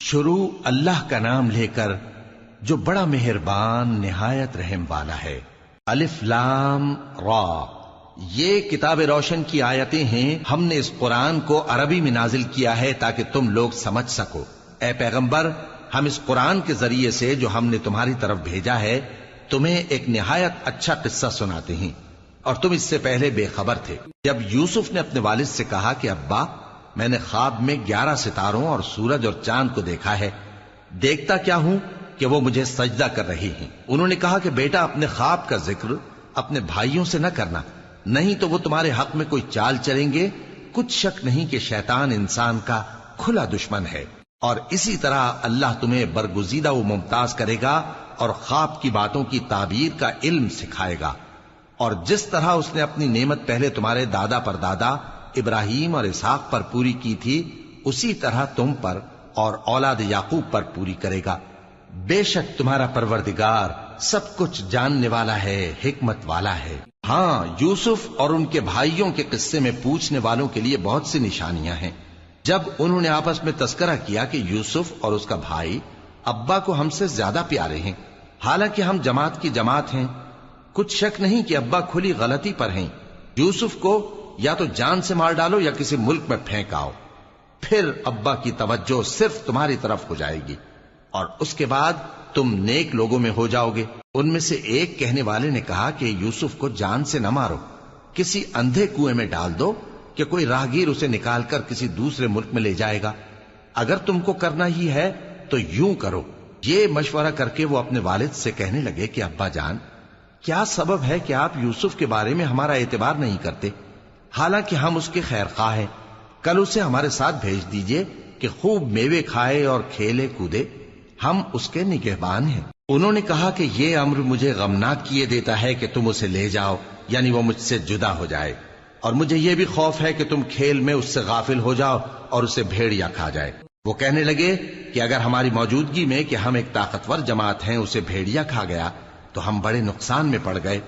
شروع اللہ کا نام لے کر جو بڑا مہربان نہایت رحم والا ہے۔ الف لام را، یہ کتاب روشن کی آیتیں ہیں۔ ہم نے اس قرآن کو عربی میں نازل کیا ہے تاکہ تم لوگ سمجھ سکو۔ اے پیغمبر، ہم اس قرآن کے ذریعے سے جو ہم نے تمہاری طرف بھیجا ہے تمہیں ایک نہایت اچھا قصہ سناتے ہیں، اور تم اس سے پہلے بے خبر تھے۔ جب یوسف نے اپنے والد سے کہا کہ ابا، میں نے خواب میں 11 ستاروں اور سورج اور چاند کو دیکھا ہے، دیکھتا کیا ہوں کہ وہ مجھے سجدہ کر رہی ہیں۔ انہوں نے کہا کہ بیٹا، اپنے خواب کا ذکر اپنے بھائیوں سے نہ کرنا، نہیں تو وہ تمہارے حق میں کوئی چال چلیں گے۔ کچھ شک نہیں کہ شیطان انسان کا کھلا دشمن ہے، اور اسی طرح اللہ تمہیں برگزیدہ و ممتاز کرے گا اور خواب کی باتوں کی تعبیر کا علم سکھائے گا، اور جس طرح اس نے اپنی نعمت پہلے تمہارے دادا پر دادا ابراہیم اور اسحاق پر پوری کی تھی، اسی طرح تم پر اور اولاد یعقوب پر پوری کرے گا۔ بے شک تمہارا پروردگار سب کچھ جاننے والا ہے، حکمت والا ہے۔ ہاں، یوسف اور ان کے بھائیوں کے قصے میں پوچھنے والوں کے لیے بہت سی نشانیاں ہیں۔ جب انہوں نے آپس میں تذکرہ کیا کہ یوسف اور اس کا بھائی ابا کو ہم سے زیادہ پیارے ہیں، حالانکہ ہم جماعت کی جماعت ہیں، کچھ شک نہیں کہ ابا کھلی غلطی پر ہیں۔ یوسف کو یا تو جان سے مار ڈالو یا کسی ملک میں پھینک آؤ، پھر ابا کی توجہ صرف تمہاری طرف ہو جائے گی، اور اس کے بعد تم نیک لوگوں میں ہو جاؤ گے۔ ان میں سے ایک کہنے والے نے کہا کہ یوسف کو جان سے نہ مارو، کسی اندھے کنویں میں ڈال دو کہ کوئی راہگیر اسے نکال کر کسی دوسرے ملک میں لے جائے گا۔ اگر تم کو کرنا ہی ہے تو یوں کرو۔ یہ مشورہ کر کے وہ اپنے والد سے کہنے لگے کہ ابا جان، کیا سبب ہے کہ آپ یوسف کے بارے میں ہمارا اعتبار نہیں کرتے؟ حالانکہ ہم اس کے خیر خواہ ہیں، کل اسے ہمارے ساتھ بھیج دیجئے کہ خوب میوے کھائے اور کھیلے کودے، ہم اس کے نگہبان ہیں۔ انہوں نے کہا کہ یہ امر مجھے غمناک کیے دیتا ہے کہ تم اسے لے جاؤ، یعنی وہ مجھ سے جدا ہو جائے، اور مجھے یہ بھی خوف ہے کہ تم کھیل میں اس سے غافل ہو جاؤ اور اسے بھیڑیا کھا جائے۔ وہ کہنے لگے کہ اگر ہماری موجودگی میں کہ ہم ایک طاقتور جماعت ہیں اسے بھیڑیا کھا گیا تو ہم بڑے نقصان میں پڑ گئے۔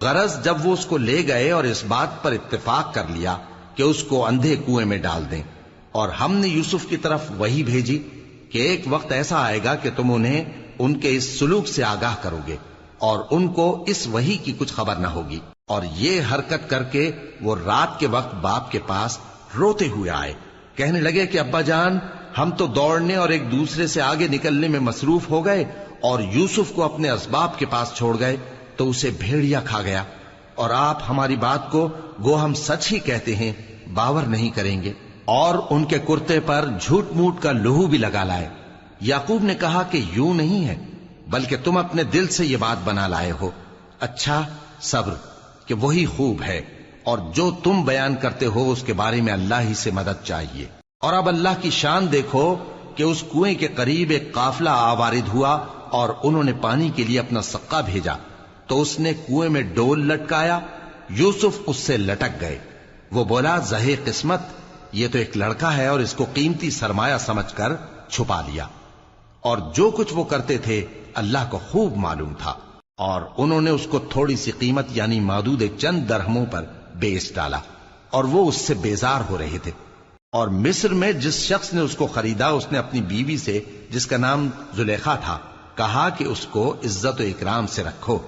غرض جب وہ اس کو لے گئے اور اس بات پر اتفاق کر لیا کہ اس کو اندھے کنویں میں ڈال دیں، اور ہم نے یوسف کی طرف وحی بھیجی کہ ایک وقت ایسا آئے گا کہ تم انہیں ان کے اس سلوک سے آگاہ کرو گے، اور ان کو اس وحی کی کچھ خبر نہ ہوگی۔ اور یہ حرکت کر کے وہ رات کے وقت باپ کے پاس روتے ہوئے آئے، کہنے لگے کہ ابا جان، ہم تو دوڑنے اور ایک دوسرے سے آگے نکلنے میں مصروف ہو گئے اور یوسف کو اپنے اسباب کے پاس چھوڑ گئے تو اسے بھیڑیا کھا گیا، اور آپ ہماری بات کو گو ہم سچ ہی کہتے ہیں باور نہیں کریں گے۔ اور ان کے کرتے پر جھوٹ موٹ کا لہو بھی لگا لائے۔ یعقوب نے کہا کہ یوں نہیں ہے، بلکہ تم اپنے دل سے یہ بات بنا لائے ہو۔ اچھا، صبر کہ وہی خوب ہے، اور جو تم بیان کرتے ہو اس کے بارے میں اللہ ہی سے مدد چاہیے۔ اور اب اللہ کی شان دیکھو کہ اس کنویں کے قریب ایک قافلہ آوارد ہوا اور انہوں نے پانی کے لیے اپنا سقا بھیجا، تو اس نے کنویں میں ڈول لٹکایا، یوسف اس سے لٹک گئے۔ وہ بولا، زہے قسمت، یہ تو ایک لڑکا ہے، اور اس کو قیمتی سرمایہ سمجھ کر چھپا لیا۔ اور جو کچھ وہ کرتے تھے اللہ کو خوب معلوم تھا، اور انہوں نے اس کو تھوڑی سی قیمت یعنی مادود چند درہموں پر بیچ ڈالا، اور وہ اس سے بیزار ہو رہے تھے۔ اور مصر میں جس شخص نے اس کو خریدا، اس نے اپنی بیوی سے جس کا نام زلیخا تھا کہا کہ اس کو عزت و اکرام سے رکھو،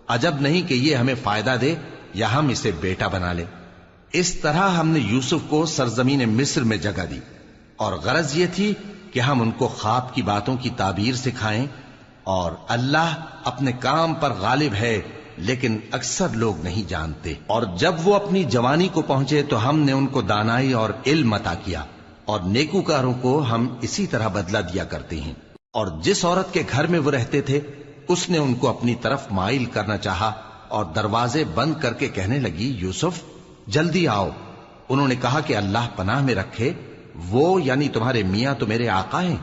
عجب نہیں کہ یہ ہمیں فائدہ دے یا ہم اسے بیٹا بنا لیں۔ اس طرح ہم نے یوسف کو سرزمین مصر میں جگہ دی، اور غرض یہ تھی کہ ہم ان کو خواب کی باتوں کی تعبیر سکھائیں، اور اللہ اپنے کام پر غالب ہے لیکن اکثر لوگ نہیں جانتے۔ اور جب وہ اپنی جوانی کو پہنچے تو ہم نے ان کو دانائی اور علم عطا کیا، اور نیکوکاروں کو ہم اسی طرح بدلہ دیا کرتے ہیں۔ اور جس عورت کے گھر میں وہ رہتے تھے اس نے ان کو اپنی طرف مائل کرنا چاہا، اور دروازے بند کر کے کہنے لگی، یوسف جلدی آؤ۔ انہوں نے کہا کہ اللہ پناہ میں رکھے، وہ یعنی تمہارے میاں تو میرے آقا ہیں،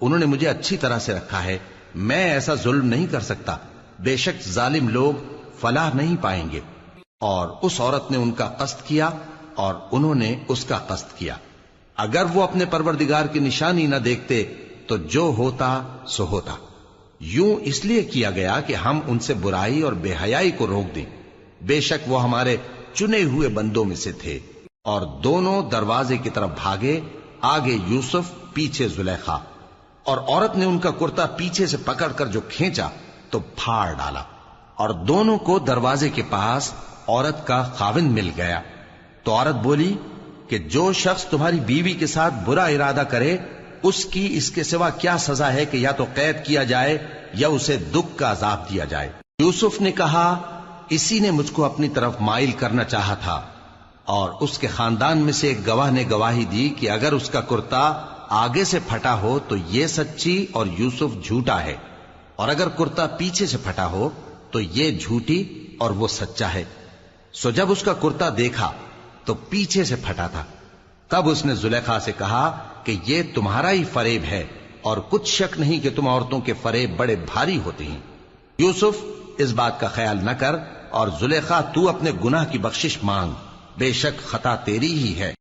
انہوں نے مجھے اچھی طرح سے رکھا ہے، میں ایسا ظلم نہیں کر سکتا، بے شک ظالم لوگ فلاح نہیں پائیں گے۔ اور اس عورت نے ان کا قصد کیا اور انہوں نے اس کا قصد کیا۔ اگر وہ اپنے پروردگار کی نشانی نہ دیکھتے تو جو ہوتا سو ہوتا۔ یوں اس لیے کیا گیا کہ ہم ان سے برائی اور بے حیائی کو روک دیں، بے شک وہ ہمارے چنے ہوئے بندوں میں سے تھے۔ اور دونوں دروازے کی طرف بھاگے، آگے یوسف پیچھے زلیخا۔ اور عورت نے ان کا کرتا پیچھے سے پکڑ کر جو کھینچا تو پھاڑ ڈالا، اور دونوں کو دروازے کے پاس عورت کا خاوند مل گیا۔ تو عورت بولی کہ جو شخص تمہاری بیوی کے ساتھ برا ارادہ کرے اس کی اس کے سوا کیا سزا ہے کہ یا تو قید کیا جائے یا اسے دکھ کا عذاب دیا جائے۔ یوسف نے کہا اسی نے مجھ کو اپنی طرف مائل کرنا چاہا تھا، اور اس کے خاندان میں سے ایک گواہ نے گواہی دی کہ اگر اس کا کرتا آگے سے پھٹا ہو تو یہ سچی اور یوسف جھوٹا ہے، اور اگر کرتا پیچھے سے پھٹا ہو تو یہ جھوٹی اور وہ سچا ہے۔ سو جب اس کا کرتا دیکھا تو پیچھے سے پھٹا تھا، تب اس نے زلیخا سے کہا کہ یہ تمہارا ہی فریب ہے، اور کچھ شک نہیں کہ تم عورتوں کے فریب بڑے بھاری ہوتے ہیں۔ یوسف اس بات کا خیال نہ کر، اور زلیخا تو اپنے گناہ کی بخشش مانگ، بے شک خطا تیری ہی ہے۔